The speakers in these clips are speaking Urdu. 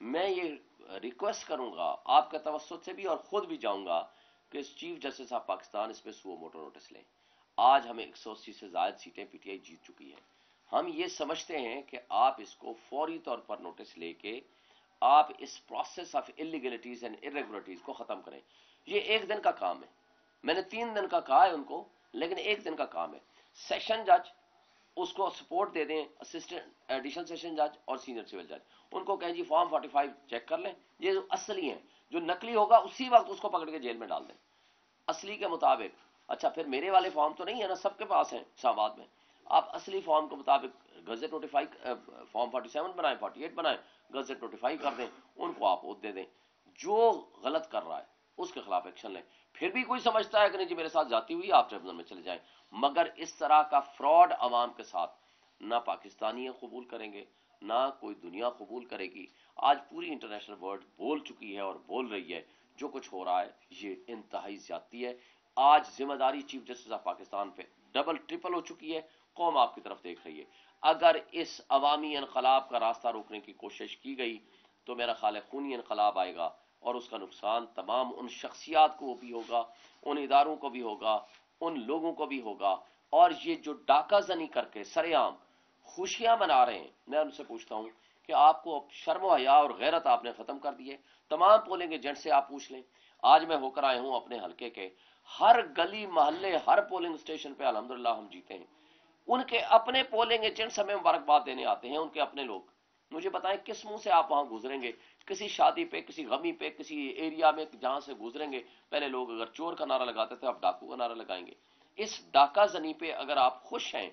میں یہ ریکویسٹ کروں گا آپ کے توسط سے بھی اور خود بھی جاؤں گا کہ چیف جسٹس آف پاکستان اس پہ سو موٹو نوٹس لیں. آج ہمیں 180 سے زائد سیٹیں پی ٹی آئی جیت چکی ہے. ہم یہ سمجھتے ہیں کہ آپ اس کو فوری طور پر نوٹس لے کے آپ اس پروسیس آف انلیگلٹیز اینڈ ارریگولرٹیز کو ختم کریں. یہ ایک دن کا کام ہے. میں نے 3 دن کا کہا ہے ان کو، لیکن ایک دن کا کام ہے. سیشن جج اس کو سپورٹ دے دیں، اسسٹنٹ ایڈیشنل سیشن جج اور سینئر سول جج، ان کو کہیں جی فارم 45 چیک کر لیں، یہ اصلی ہیں، جو نقلی ہوگا اسی وقت اس کو پکڑ کے جیل میں ڈال دیں اصلی کے مطابق. اچھا پھر میرے والے فارم تو نہیں ہے نا، سب کے پاس ہیں اسلام آباد میں. آپ اصلی فارم کے مطابق گزٹ نوٹیفائی فارم 47 بنائیں، 48 بنائیں، گزٹ نوٹیفائی کر دیں، ان کو آپ ووٹ دے دیں. جو غلط کر رہا ہے اس کے خلاف ایکشن لیں. پھر بھی کوئی سمجھتا ہے کہ نہیں جی میرے ساتھ جاتی ہوئی آپ ٹریبونل میں چلے جائیں، مگر اس طرح کا فراڈ عوام کے ساتھ نہ پاکستانی قبول کریں گے نہ کوئی دنیا قبول کرے گی. آج پوری انٹرنیشنل ورلڈ بول چکی ہے اور بول رہی ہے جو کچھ ہو رہا ہے یہ انتہائی زیادتی ہے. آج ذمہ داری چیف جسٹس آف پاکستان پہ ڈبل ٹرپل ہو چکی ہے. قوم آپ کی طرف دیکھ رہی ہے. اگر اس عوامی انقلاب کا راستہ روکنے کی کوشش کی گئی تو میرا خیال ہے خونی انقلاب آئے گا، اور اس کا نقصان تمام ان شخصیات کو بھی ہوگا، ان اداروں کو بھی ہوگا، ان لوگوں کو بھی ہوگا. اور یہ جو ڈاکہ زنی کر کے سر عام خوشیاں منا رہے ہیں، میں ان سے پوچھتا ہوں کہ آپ کو شرم و حیا اور غیرت آپ نے ختم کر دی ہے. تمام پولنگ ایجنٹ سے آپ پوچھ لیں. آج میں ہو کر آئے ہوں اپنے حلقے کے ہر گلی محلے ہر پولنگ اسٹیشن پہ الحمدللہ ہم جیتے ہیں. ان کے اپنے پولنگ ایجنٹس ہمیں مبارکباد دینے آتے ہیں، ان کے اپنے لوگ. مجھے بتائیں کس منہ سے آپ وہاں گزریں گے، کسی شادی پہ، کسی غمی پہ، کسی ایریا میں جہاں سے گزریں گے، پہلے لوگ اگر چور کا نعرہ لگاتے تھے اب ڈاکو کا نعرہ لگائیں گے. اس ڈاکہ زنی پہ اگر آپ خوش ہیں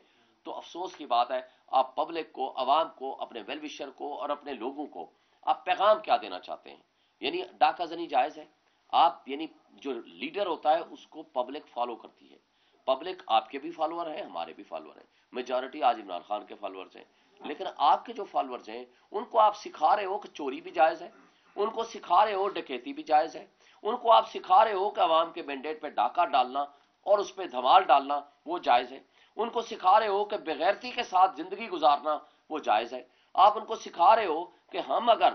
تو افسوس کی بات ہے. آپ پبلک کو، عوام کو، اپنے ویل وشر کو اور اپنے لوگوں کو آپ پیغام کیا دینا چاہتے ہیں؟ یعنی ڈاکہ زنی جائز ہے؟ آپ یعنی جو لیڈر ہوتا ہے اس کو پبلک فالو کرتی ہے. پبلک آپ کے بھی فالوور ہیں، ہمارے بھی فالوور ہیں، میجورٹی آج عمران خان کے فالوورز ہیں. لیکن آپ کے جو فالوورز ہیں ان کو آپ سکھا رہے ہو کہ چوری بھی جائز ہے، ان کو سکھا رہے ہو ڈکیتی بھی جائز ہے، ان کو آپ سکھا رہے ہو کہ عوام کے مینڈیٹ پہ ڈاکہ ڈالنا اور اس پہ دھمال ڈالنا وہ جائز ہے، ان کو سکھا رہے ہو کہ بغیرتی کے ساتھ زندگی گزارنا وہ جائز ہے. آپ ان کو سکھا رہے ہو کہ ہم اگر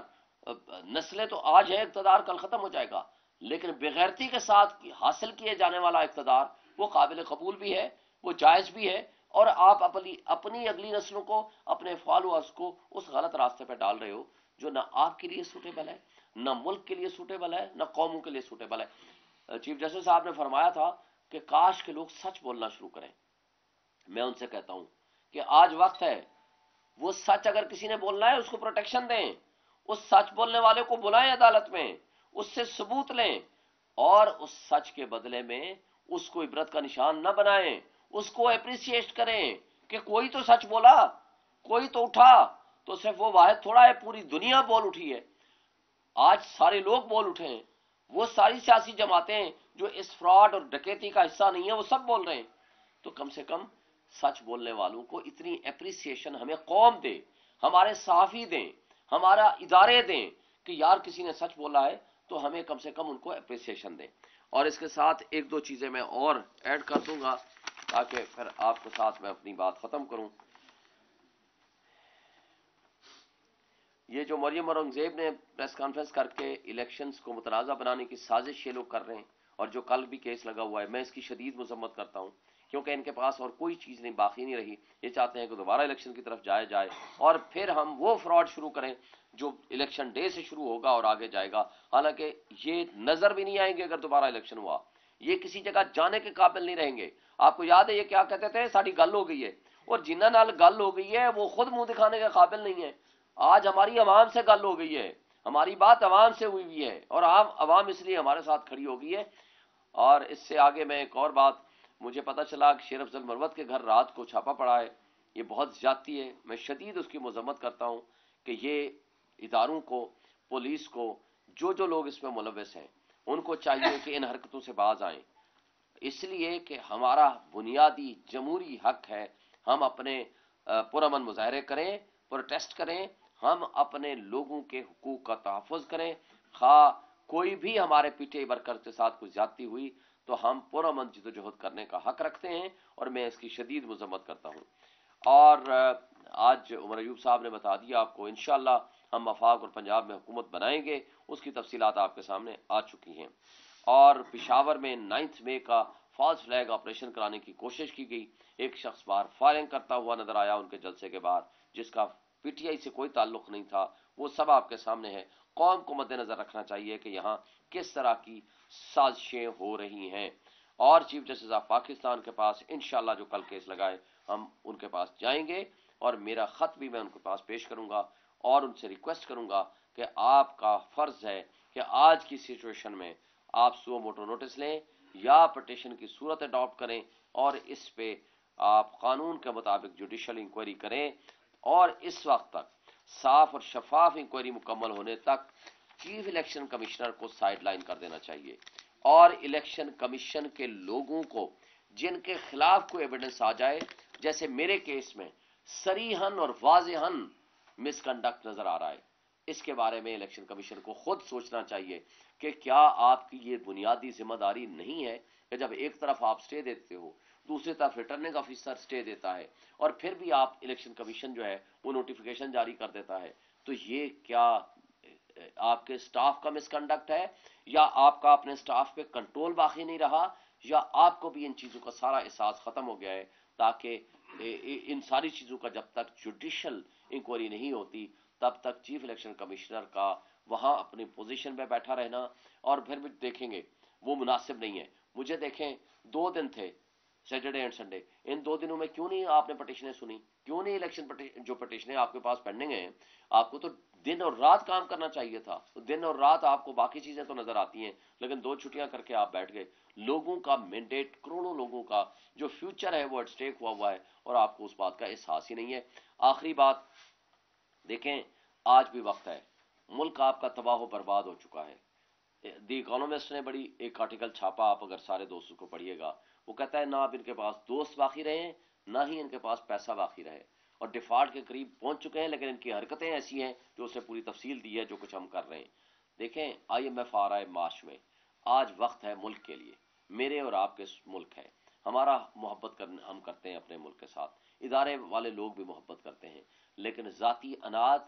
نسلیں تو آج ہے، اقتدار کل ختم ہو جائے گا، لیکن بغیرتی کے ساتھ حاصل کیے جانے والا اقتدار وہ قابل قبول بھی ہے، وہ جائز بھی ہے. اور آپ اپنی اگلی نسلوں کو، اپنے فالوورز کو اس غلط راستے پہ ڈال رہے ہو جو نہ آپ کے لیے سوٹیبل ہے، نہ ملک کے لیے سوٹیبل ہے، نہ قوموں کے لیے سوٹیبل ہے. چیف جسٹس صاحب نے فرمایا تھا کہ کاش کے لوگ سچ بولنا شروع کریں. میں ان سے کہتا ہوں کہ آج وقت ہے، وہ سچ اگر کسی نے بولنا ہے اس کو پروٹیکشن دیں، اس سچ بولنے والے کو بلائیں عدالت میں، اس سے ثبوت لیں، اور اس سچ کے بدلے میں اس کو عبرت کا نشان نہ بنائیں، اس کو اپریشیٹ کریں کہ کوئی تو سچ بولا، کوئی تو اٹھا. تو صرف وہ واحد تھوڑا ہے، پوری دنیا بول اٹھی ہے. آج سارے لوگ بول اٹھے ہیں. وہ ساری سیاسی جماعتیں جو اس فراڈ اور ڈکیتی کا حصہ نہیں ہیں وہ سب بول رہے ہیں. تو کم سے کم سچ بولنے والوں کو اتنی اپریسیشن ہمیں قوم دے، ہمارے صحافی دیں، ہمارا ادارے دیں کہ یار کسی نے سچ بولا ہے تو ہمیں کم سے کم ان کو اپریسیشن دیں. اور اس کے ساتھ ایک دو چیزیں میں اور ایڈ کر دوں گا تاکہ پھر آپ کے ساتھ میں اپنی بات ختم کروں. یہ جو مریم اورنگزیب نے پریس کانفرنس کر کے الیکشنز کو متنازع بنانے کی سازش یہ لوگ کر رہے ہیں، اور جو کل بھی کیس لگا ہوا ہے، میں اس کی شدید مذمت کرتا ہوں، کیونکہ ان کے پاس اور کوئی چیز نہیں باقی نہیں رہی. یہ چاہتے ہیں کہ دوبارہ الیکشن کی طرف جائے اور پھر ہم وہ فراڈ شروع کریں جو الیکشن ڈے سے شروع ہوگا اور آگے جائے گا. حالانکہ یہ نظر بھی نہیں آئیں گے اگر دوبارہ الیکشن ہوا، یہ کسی جگہ جانے کے قابل نہیں رہیں گے. آپ کو یاد ہے یہ کیا کہتے تھے؟ ساری گل ہو گئی ہے. اور جنہاں نال گل ہو گئی ہے وہ خود منہ دکھانے کے قابل نہیں ہے. آج ہماری عوام سے گل ہو گئی ہے، ہماری بات عوام سے ہوئی ہے، اور عوام اس لیے ہمارے ساتھ کھڑی ہو گئی ہے. اور اس سے آگے میں ایک اور بات، مجھے پتا چلا کہ شیر افضل مروت کے گھر رات کو چھاپا پڑا ہے. یہ بہت زیادتی ہے، میں شدید اس کی مذمت کرتا ہوں کہ یہ اداروں کو، پولیس کو، جو لوگ اس میں ملوث ہیں ان کو چاہیے کہ ان حرکتوں سے باز آئیں، اس لیے کہ ہمارا بنیادی جمہوری حق ہے ہم اپنے پرامن مظاہرے کریں، پروٹیسٹ کریں، ہم اپنے لوگوں کے حقوق کا تحفظ کریں. خواہ کوئی بھی ہمارے پیٹے ورکر کے ساتھ کوئی زیادتی ہوئی تو ہم پرامن جدوجہد کرنے کا حق رکھتے ہیں، اور میں اس کی شدید مذمت کرتا ہوں. اور آج عمر ایوب صاحب نے بتا دیا آپ کو، انشاءاللہ ہم وفاق اور پنجاب میں حکومت بنائیں گے، اس کی تفصیلات آپ کے سامنے آ چکی ہیں۔ اور پشاور میں 9 مئی کا فالس فلیگ آپریشن کرانے کی کوشش کی گئی، ایک شخص باہر فائرنگ کرتا ہوا نظر آیا ان کے جلسے کے بعد، جس کا پی ٹی آئی سے کوئی تعلق نہیں تھا، وہ سب آپ کے سامنے ہے۔ قوم کو مد نظر رکھنا چاہیے کہ یہاں کس طرح کی سازشیں ہو رہی ہیں، اور چیف جسٹس آف پاکستان کے پاس انشاءاللہ جو کل کیس لگائے ہم ان کے پاس جائیں گے، اور میرا خط بھی میں ان کے پاس پیش کروں گا اور ان سے ریکویسٹ کروں گا کہ آپ کا فرض ہے کہ آج کی سچویشن میں آپ سو موٹو نوٹس لیں یا پٹیشن کی صورت اڈاپٹ کریں، اور اس پہ آپ قانون کے مطابق جوڈیشل انکوائری کریں، اور اس وقت تک صاف اور شفاف انکوائری مکمل ہونے تک چیف الیکشن کمشنر کو سائیڈ لائن کر دینا چاہیے، اور الیکشن کمیشن کے لوگوں کو جن کے خلاف کوئی ایویڈنس آ جائے، جیسے میرے کیس میں صریحاً اور واضحاً مس کنڈکٹ نظر آ رہا ہے، اس کے بارے میں الیکشن کمیشن کو خود سوچنا چاہیے کہ کیا آپ کی یہ بنیادی ذمہ داری نہیں ہے کہ جب ایک طرف آپ سٹے دیتے ہو، دوسری طرف ریٹرننگ آفیسر سٹے دیتا ہے، اور پھر بھی آپ الیکشن کمیشن جو ہے وہ نوٹیفیکیشن جاری کر دیتا ہے، تو یہ کیا آپ کے سٹاف کا مس کنڈکٹ ہے، یا آپ کا اپنے سٹاف پہ کنٹرول باقی نہیں رہا، یا آپ کو بھی ان چیزوں کا سارا احساس ختم ہو گیا ہے، تاکہ ان ساری چیزوں کا جب تک جوڈیشل انکوائری نہیں ہوتی تب تک چیف الیکشن کمشنر کا وہاں اپنی پوزیشن پہ بیٹھا رہنا، اور پھر بھی دیکھیں گے وہ مناسب نہیں ہے۔ مجھے دیکھیں 2 دن تھے، سیٹرڈے اینڈ سنڈے، ان 2 دنوں میں کیوں نہیں آپ نے پٹیشنیں سنی؟ کیوں نہیں الیکشن جو پٹیشنیں آپ کے پاس پینڈنگ ہیں، آپ کو تو دن اور رات کام کرنا چاہیے تھا، دن اور رات آپ کو باقی چیزیں تو نظر آتی ہیں، لیکن 2 چھٹیاں کر کے آپ بیٹھ گئے۔ لوگوں کا مینڈیٹ، کروڑوں لوگوں کا جو فیوچر ہے وہ ایٹ سٹیک ہوا ہے، اور آپ کو اس بات کا احساس ہی نہیں ہے۔ آخری بات دیکھیں، آج بھی وقت ہے، ملک آپ کا تباہ و برباد ہو چکا ہے۔ دی اکانومسٹ نے بڑی ایک آرٹیکل چھاپا، آپ اگر سارے دوستوں کو پڑھیے گا، وہ کہتا ہے نہ اب ان کے پاس دوست باقی رہے، نہ ہی ان کے پاس پیسہ باقی رہے، اور ڈیفالٹ کے قریب پہنچ چکے ہیں، لیکن ان کی حرکتیں ایسی ہیں جو اس نے پوری تفصیل دی ہے جو کچھ ہم کر رہے ہیں۔ دیکھیں IMF آ رہا ہے مارچ میں، آج وقت ہے ملک کے لیے، میرے اور آپ کے ملک ہے، ہمارا محبت ہم کرتے ہیں اپنے ملک کے ساتھ، ادارے والے لوگ بھی محبت کرتے ہیں، لیکن ذاتی اناد،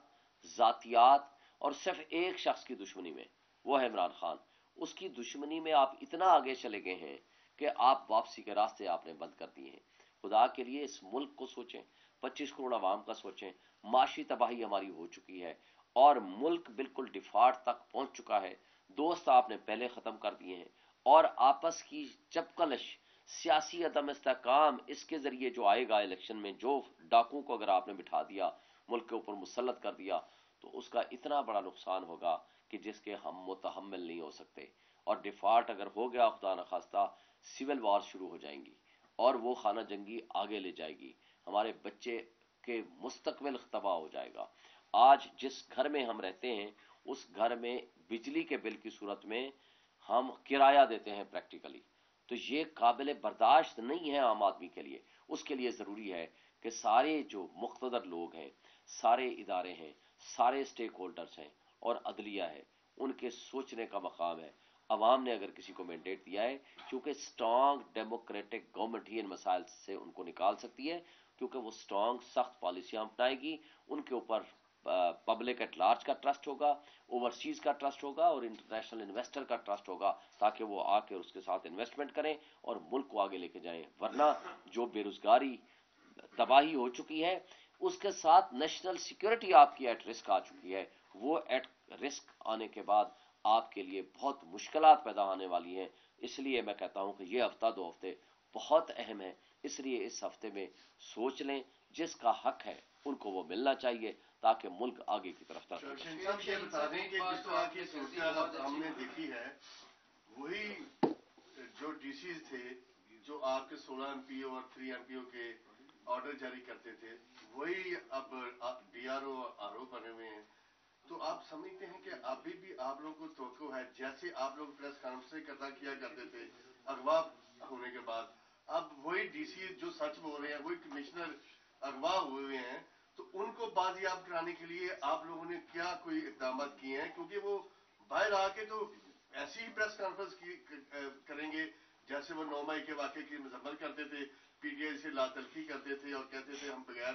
ذاتیات، اور صرف ایک شخص کی دشمنی میں، وہ ہے عمران خان، اس کی دشمنی میں آپ اتنا آگے چلے گئے ہیں کہ آپ واپسی کے راستے آپ نے بند کر دیے ہیں۔ خدا کے لیے اس ملک کو سوچیں، 25 کروڑ عوام کا سوچیں، معاشی تباہی ہماری ہو چکی ہے، اور ملک بالکل ڈیفالٹ تک پہنچ چکا ہے، دوست آپ نے پہلے ختم کر دیے ہیں، اور آپس کی چپکلش، سیاسی عدم استحکام، اس کے ذریعے جو آئے گا الیکشن میں، جو ڈاکوں کو اگر آپ نے بٹھا دیا، ملک کے اوپر مسلط کر دیا، تو اس کا اتنا بڑا نقصان ہوگا کہ جس کے ہم متحمل نہیں ہو سکتے، اور ڈیفالٹ اگر ہو گیا خدا نخواستہ، سول وار شروع ہو جائیں گی، اور وہ خانہ جنگی آگے لے جائے گی، ہمارے بچے کے مستقبل تباہ ہو جائے گا۔ آج جس گھر میں ہم رہتے ہیں، اس گھر میں بجلی کے بل کی صورت میں ہم کرایہ دیتے ہیں پریکٹیکلی، تو یہ قابل برداشت نہیں ہے عام آدمی کے لیے۔ اس کے لیے ضروری ہے کہ سارے جو مقتدر لوگ ہیں، سارے ادارے ہیں، سارے سٹیک ہولڈرز ہیں، اور عدلیہ ہے، ان کے سوچنے کا مقام ہے۔ عوام نے اگر کسی کو مینڈیٹ دیا ہے، کیونکہ سٹرانگ ڈیموکریٹک گورنمنٹ ہی ان مسائل سے ان کو نکال سکتی ہے، کیونکہ وہ سٹرانگ سخت پالیسیاں اپنائے گی، ان کے اوپر پبلک ایٹ لارج کا ٹرسٹ ہوگا، اوورسیز کا ٹرسٹ ہوگا، اور انٹرنیشنل انویسٹر کا ٹرسٹ ہوگا، تاکہ وہ آ کے اس کے ساتھ انویسٹمنٹ کریں اور ملک کو آگے لے کے جائیں۔ ورنہ جو بے روزگاری، تباہی ہو چکی ہے، اس کے ساتھ نیشنل سیکیورٹی آپ کی ایٹ رسک آ چکی ہے، وہ ایٹ رسک آنے کے بعد آپ کے لیے بہت مشکلات پیدا آنے والی ہیں۔ اس لیے میں کہتا ہوں کہ یہ ہفتہ 2 ہفتے بہت اہم ہے، اس لیے اس ہفتے میں سوچ لیں، جس کا حق ہے ان کو وہ ملنا چاہیے، تاکہ ملک آگے کی طرف ترقی کرے۔ شہین صاحب یہ بتا دیں کہ جس طرح کی صورتحال ہم نے دیکھی ہے، وہی جو ڈی سیز تھے جو آپ کے 16 MP اور 3 MP کے آرڈر جاری کرتے تھے، وہی اب DRO RO بنے ہوئے ہیں، تو آپ سمجھتے ہیں کہ ابھی بھی آپ لوگوں کو توقع ہے، جیسے آپ لوگ پریس کانفرنس کرتا کیا کرتے تھے اغوا ہونے کے بعد، اب وہی ڈی سی جو سچ بول رہے ہیں، وہی کمشنر اغوا ہوئے ہیں، تو ان کو بازیاب کرانے کے لیے آپ لوگوں نے کیا کوئی اقدامات کیے ہیں؟ کیونکہ وہ باہر آ کے تو ایسی ہی پریس کانفرنس کریں گے جیسے وہ 9 مئی کے واقعے کی مذمت کرتے تھے، PTI سے لا تلفی کرتے تھے اور کہتے تھے ہم بغیر